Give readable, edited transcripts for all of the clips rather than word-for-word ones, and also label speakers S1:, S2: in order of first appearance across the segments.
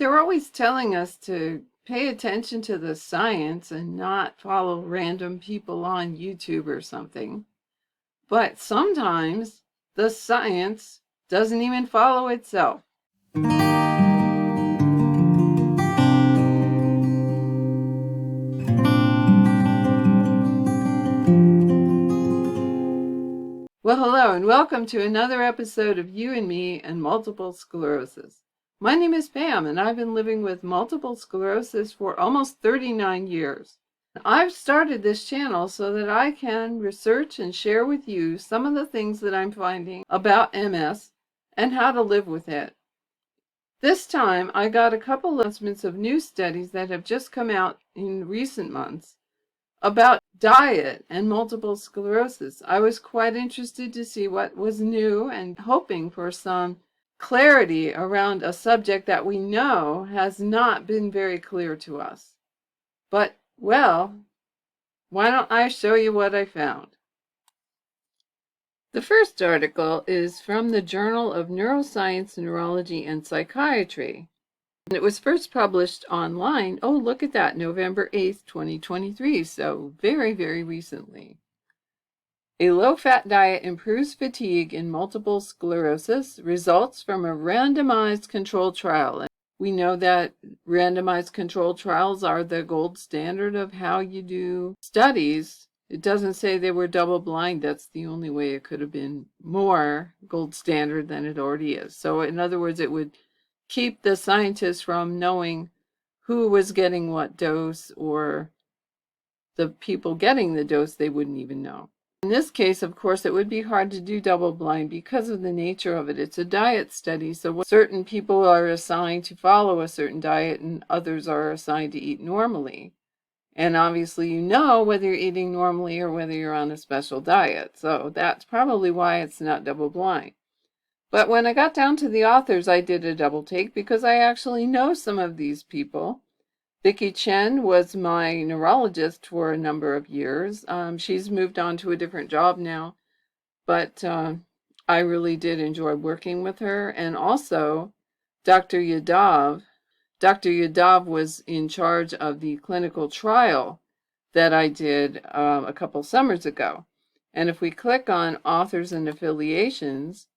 S1: They're always telling us to pay attention to the science and not follow random people on YouTube or something. But sometimes the science doesn't even follow itself. Well, hello, and welcome to another episode of You and Me and Multiple Sclerosis. My name is Pam, and I've been living with multiple sclerosis for almost 39 years. I've started this channel so that I can research and share with you some of the things that I'm finding about MS and how to live with it. This time, I got a couple of announcements of new studies that have just come out in recent months about diet and multiple sclerosis. I was quite interested to see what was new and hoping for some clarity around a subject that we know has not been very clear to us. But, well, why don't I show you what I found? The first article is from the Journal of Neuroscience, Neurology, and Psychiatry. And it was first published online, oh, look at that, November 8th, 2023, so very, very recently. A low-fat diet improves fatigue in multiple sclerosis, results from a randomized controlled trial. And we know that randomized controlled trials are the gold standard of how you do studies. It doesn't say they were double-blind. That's the only way it could have been more gold standard than it already is. So in other words, it would keep the scientists from knowing who was getting what dose, or the people getting the dose, they wouldn't even know. In this case, of course, it would be hard to do double blind because of the nature of it. It's a diet study, so certain people are assigned to follow a certain diet and others are assigned to eat normally. And obviously you know whether you're eating normally or whether you're on a special diet. So that's probably why it's not double blind. But when I got down to the authors, I did a double take because I actually know some of these people. Vicki Chen was my neurologist for a number of years. She's moved on to a different job now, but I really did enjoy working with her. And also Dr. Yadav. Dr. Yadav was in charge of the clinical trial that I did a couple summers ago. And if we click on authors and affiliations,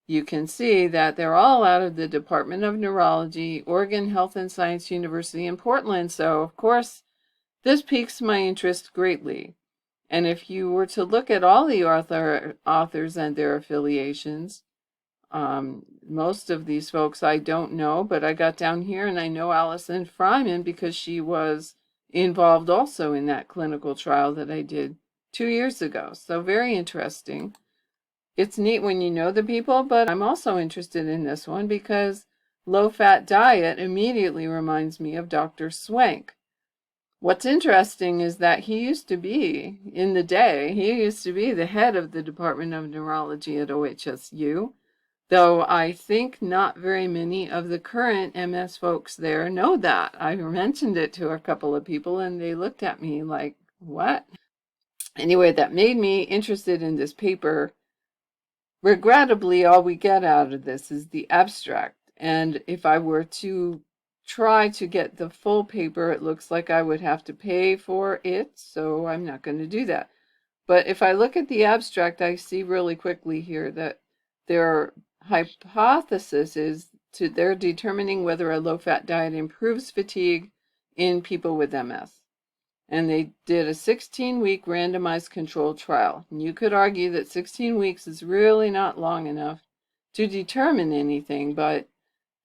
S1: you can see that they're all out of the Department of Neurology, Oregon Health and Science University in Portland. So, of course, this piques my interest greatly. And if you were to look at all the authors and their affiliations, most of these folks I don't know, but I got down here and I know Allison Fryman because she was involved also in that clinical trial that I did 2 years ago. So very interesting. It's neat when you know the people, but I'm also interested in this one because low-fat diet immediately reminds me of Dr. Swank. What's interesting is that he used to be, in the day, he used to be the head of the Department of Neurology at OHSU, though I think not very many of the current MS folks there know that. I mentioned it to a couple of people and they looked at me like, what? Anyway, that made me interested in this paper. Regrettably, all we get out of this is the abstract, and if I were to try to get the full paper, it looks like I would have to pay for it, so I'm not going to do that. But if I look at the abstract, I see really quickly here that their hypothesis is they're determining whether a low-fat diet improves fatigue in people with MS. And they did a 16-week randomized controlled trial. And you could argue that 16 weeks is really not long enough to determine anything, but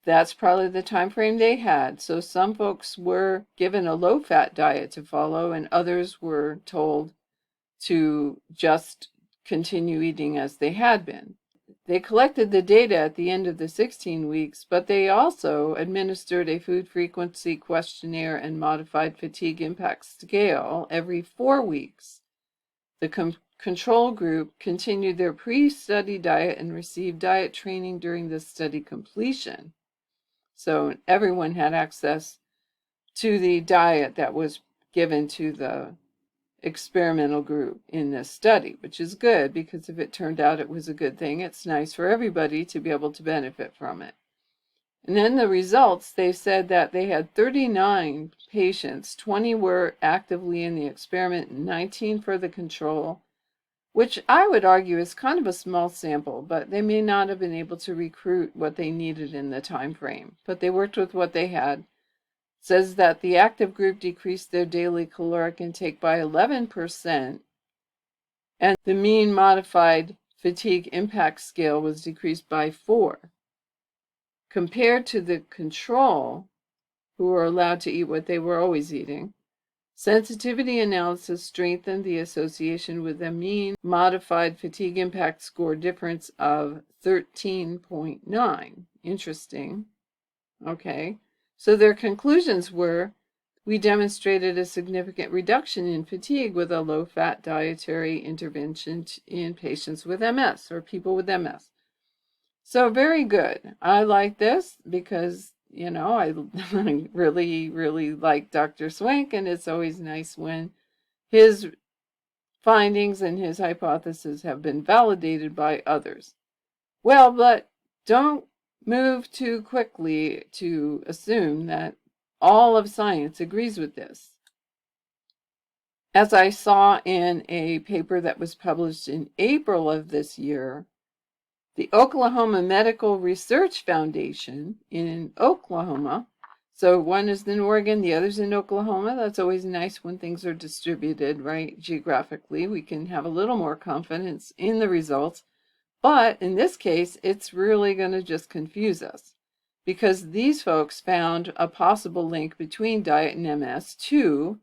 S1: that's probably the time frame they had. So some folks were given a low-fat diet to follow, and others were told to just continue eating as they had been. They collected the data at the end of the 16 weeks, but they also administered a food frequency questionnaire and modified fatigue impact scale every 4 weeks. The control group continued their pre-study diet and received diet training during the study completion. So everyone had access to the diet that was given to the experimental group in this study, which is good because if it turned out it was a good thing, it's nice for everybody to be able to benefit from it. And then the results, they said that they had 39 patients, 20 were actively in the experiment, and 19 for the control, which I would argue is kind of a small sample, but they may not have been able to recruit what they needed in the time frame. But they worked with what they had. It says that the active group decreased their daily caloric intake by 11%, and the mean modified fatigue impact scale was decreased by 4. Compared to the control, who were allowed to eat what they were always eating, sensitivity analysis strengthened the association with a mean modified fatigue impact score difference of 13.9. Interesting. Okay. So their conclusions were, we demonstrated a significant reduction in fatigue with a low-fat dietary intervention in patients with MS, or people with MS. So very good. I like this because, I really, really like Dr. Swank, and it's always nice when his findings and his hypotheses have been validated by others. Well, but don't move too quickly to assume that all of science agrees with this. As I saw in a paper that was published in April of this year, the Oklahoma Medical Research Foundation in Oklahoma, so one is in Oregon, the other's in Oklahoma. That's always nice when things are distributed, right, geographically. We can have a little more confidence in the results. But in this case, it's really going to just confuse us, because these folks found a possible link between diet and MS too,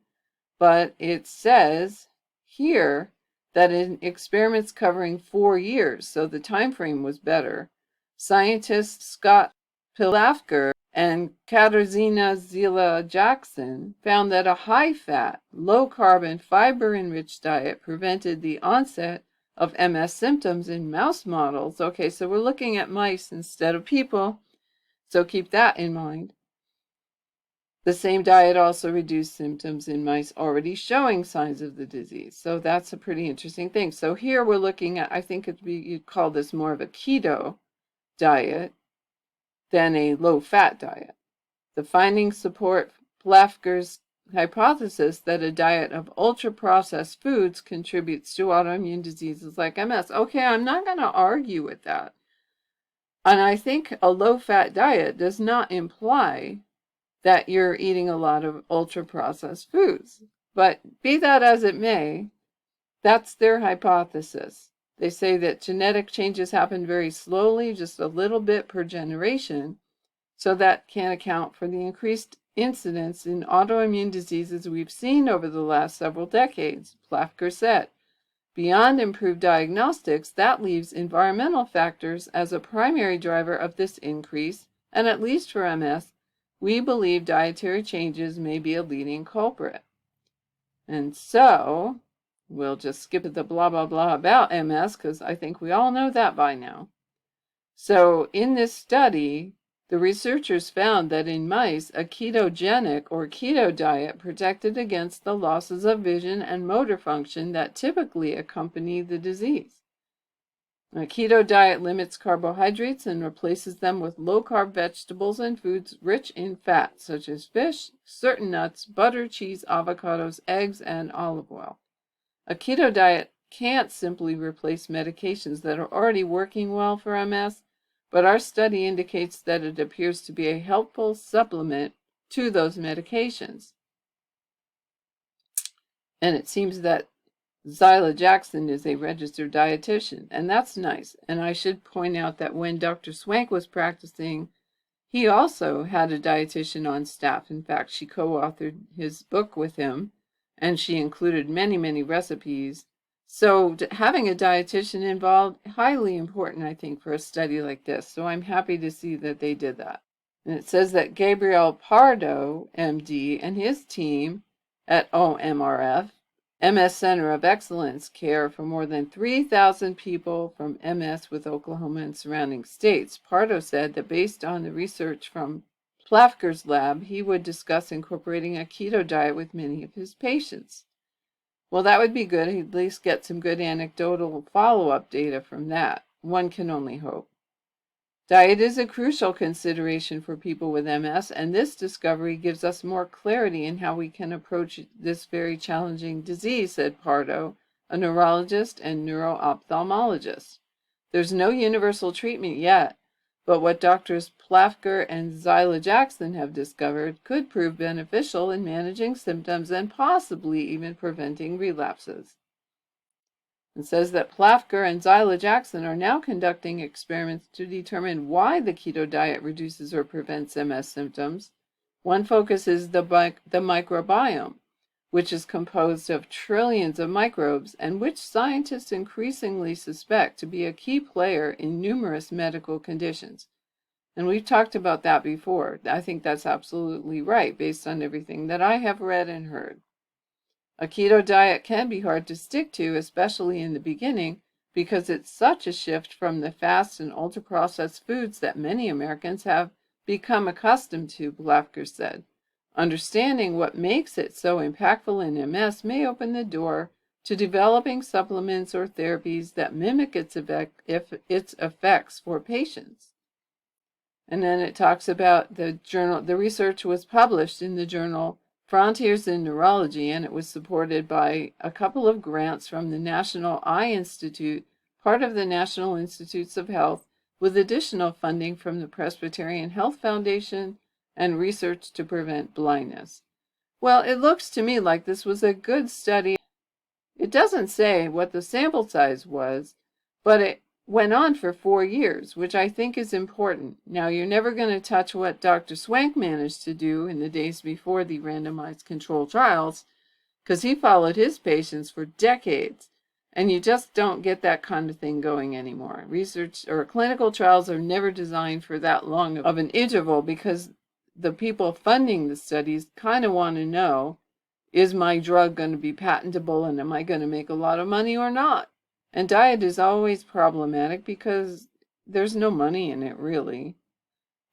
S1: but it says here that in experiments covering 4 years, so the time frame was better, scientists Scott Pilafker and Katarzyna Zila-Jackson found that a high-fat, low-carb, fiber-enriched diet prevented the onset of MS symptoms in mouse models. Okay, so we're looking at mice instead of people, so keep that in mind. The same diet also reduced symptoms in mice already showing signs of the disease. So that's a pretty interesting thing. So here we're looking at, I think you'd call this more of a keto diet than a low-fat diet. The findings support Plafker's hypothesis that a diet of ultra-processed foods contributes to autoimmune diseases like MS. Okay, I'm not going to argue with that. And I think a low-fat diet does not imply that you're eating a lot of ultra-processed foods. But be that as it may, that's their hypothesis. They say that genetic changes happen very slowly, just a little bit per generation, so that can account for the increased incidence in autoimmune diseases we've seen over the last several decades, Plafker said. Beyond improved diagnostics, that leaves environmental factors as a primary driver of this increase, and at least for MS, we believe dietary changes may be a leading culprit. And so, we'll just skip the blah, blah, blah about MS, because I think we all know that by now. So, in this study, the researchers found that in mice, a ketogenic or keto diet protected against the losses of vision and motor function that typically accompany the disease. A keto diet limits carbohydrates and replaces them with low-carb vegetables and foods rich in fat, such as fish, certain nuts, butter, cheese, avocados, eggs, and olive oil. A keto diet can't simply replace medications that are already working well for MS, but our study indicates that it appears to be a helpful supplement to those medications. And it seems that Zila Jackson is a registered dietitian, and that's nice. And I should point out that when Dr. Swank was practicing, he also had a dietitian on staff. In fact, she co-authored his book with him, and she included many, many recipes. So having a dietitian involved, highly important, I think, for a study like this. So I'm happy to see that they did that. And it says that Gabriel Pardo, MD, and his team at OMRF, MS Center of Excellence, care for more than 3,000 people from MS with Oklahoma and surrounding states. Pardo said that based on the research from Plafker's lab, he would discuss incorporating a keto diet with many of his patients. Well, that would be good. He'd at least get some good anecdotal follow-up data from that. One can only hope. Diet is a crucial consideration for people with MS, and this discovery gives us more clarity in how we can approach this very challenging disease, said Pardo, a neurologist and neuro-ophthalmologist. There's no universal treatment yet, but what doctors Plafker and Zyla Jackson have discovered could prove beneficial in managing symptoms and possibly even preventing relapses. It says that Plafker and Zyla Jackson are now conducting experiments to determine why the keto diet reduces or prevents MS symptoms. One focuses the microbiome, which is composed of trillions of microbes and which scientists increasingly suspect to be a key player in numerous medical conditions. And we've talked about that before. I think that's absolutely right, based on everything that I have read and heard. A keto diet can be hard to stick to, especially in the beginning, because it's such a shift from the fast and ultra-processed foods that many Americans have become accustomed to, Blafker said. Understanding what makes it so impactful in MS may open the door to developing supplements or therapies that mimic its effects for patients. And then it talks about the research was published in the journal Frontiers in Neurology, and it was supported by a couple of grants from the National Eye Institute, part of the National Institutes of Health, with additional funding from the Presbyterian Health Foundation and Research to Prevent Blindness. Well, it looks to me like this was a good study. It doesn't say what the sample size was, but it went on for 4 years, which I think is important. Now, you're never going to touch what Dr. Swank managed to do in the days before the randomized control trials, because he followed his patients for decades, and you just don't get that kind of thing going anymore. Research or clinical trials are never designed for that long of an interval, because the people funding the studies kind of want to know, is my drug going to be patentable and am I going to make a lot of money or not? And diet is always problematic because there's no money in it, really.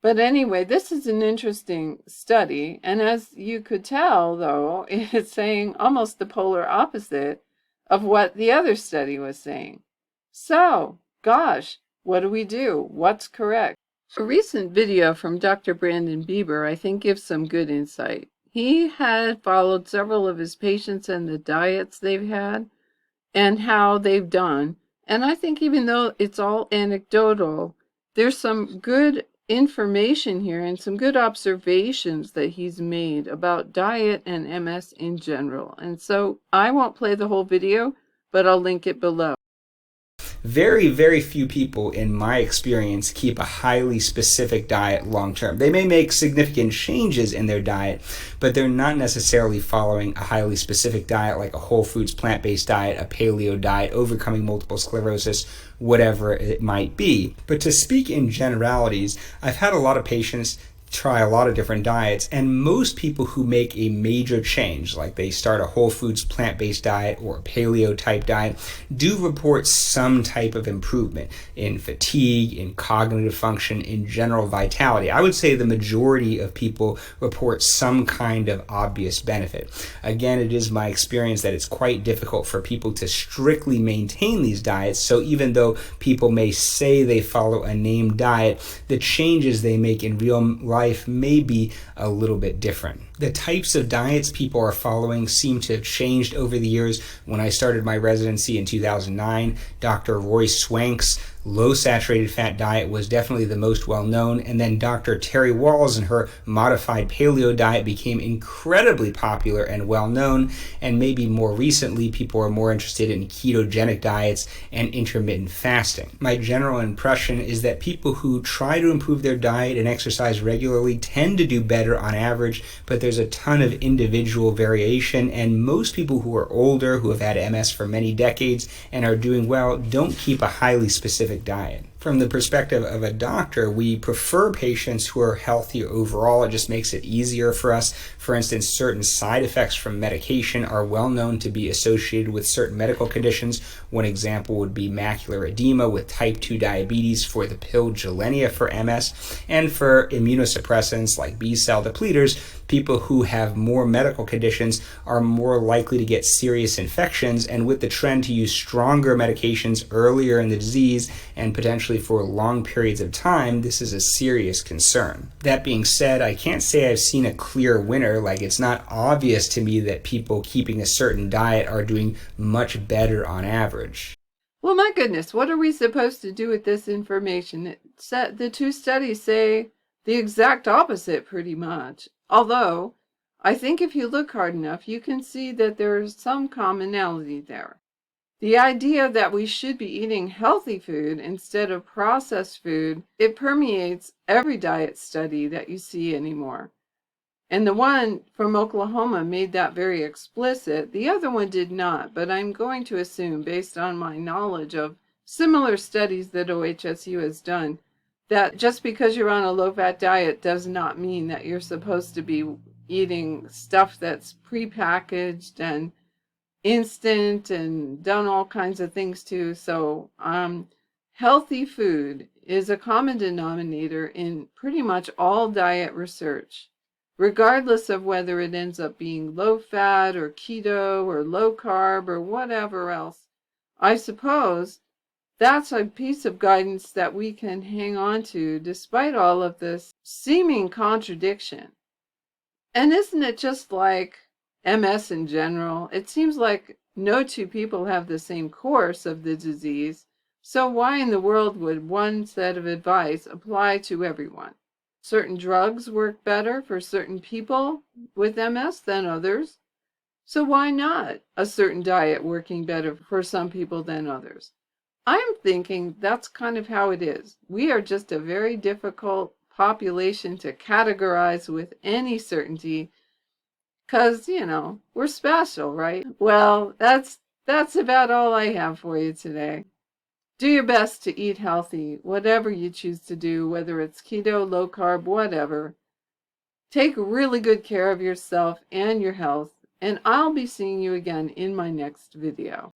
S1: But anyway, this is an interesting study. And as you could tell, though, it's saying almost the polar opposite of what the other study was saying. So, gosh, what do we do? What's correct? A recent video from Dr. Brandon Bieber, I think, gives some good insight. He had followed several of his patients and the diets they've had and how they've done. And I think even though it's all anecdotal, there's some good information here and some good observations that he's made about diet and MS in general. And so I won't play the whole video, but I'll link it below.
S2: Very, very few people, in my experience, keep a highly specific diet long term. They may make significant changes in their diet, but they're not necessarily following a highly specific diet like a whole foods, plant-based diet, a paleo diet, overcoming multiple sclerosis, whatever it might be. But to speak in generalities, I've had a lot of patients try a lot of different diets, and most people who make a major change, like they start a whole foods plant-based diet or a paleo type diet, do report some type of improvement in fatigue, in cognitive function, in general vitality. I would say the majority of people report some kind of obvious benefit. Again, it is my experience that it's quite difficult for people to strictly maintain these diets, so even though people may say they follow a named diet, the changes they make in real life may be a little bit different. The types of diets people are following seem to have changed over the years. When I started my residency in 2009, Dr. Roy Swank's low saturated fat diet was definitely the most well known, and then Dr. Terry Walls and her modified paleo diet became incredibly popular and well known, and maybe more recently people are more interested in ketogenic diets and intermittent fasting. My general impression is that people who try to improve their diet and exercise regularly tend to do better on average, but there's a ton of individual variation, and most people who are older, who have had MS for many decades and are doing well, don't keep a highly specific diet. From the perspective of a doctor, we prefer patients who are healthy overall. It just makes it easier for us. For instance, certain side effects from medication are well known to be associated with certain medical conditions. One example would be macular edema with type 2 diabetes for the pill Gilenya for MS, and for immunosuppressants like B-cell depleters, people who have more medical conditions are more likely to get serious infections, and with the trend to use stronger medications earlier in the disease and potentially especially for long periods of time, this is a serious concern. That being said, I can't say I've seen a clear winner. Like, it's not obvious to me that people keeping a certain diet are doing much better on average.
S1: Well, my goodness, what are we supposed to do with this information? The two studies say the exact opposite, pretty much. Although, I think if you look hard enough, you can see that there's some commonality there. The idea that we should be eating healthy food instead of processed food, it permeates every diet study that you see anymore. And the one from Oklahoma made that very explicit. The other one did not, but I'm going to assume, based on my knowledge of similar studies that OHSU has done, that just because you're on a low-fat diet does not mean that you're supposed to be eating stuff that's prepackaged and instant and done all kinds of things too. So healthy food is a common denominator in pretty much all diet research, regardless of whether it ends up being low fat or keto or low carb or whatever else. I suppose that's a piece of guidance that we can hang on to despite all of this seeming contradiction. And isn't it just like MS in general? It seems like no two people have the same course of the disease. So why in the world would one set of advice apply to everyone? Certain drugs work better for certain people with MS than others. So why not a certain diet working better for some people than others? I'm thinking that's kind of how it is. We are just a very difficult population to categorize with any certainty because, we're special, right? Well, that's about all I have for you today. Do your best to eat healthy, whatever you choose to do, whether it's keto, low carb, whatever. Take really good care of yourself and your health, and I'll be seeing you again in my next video.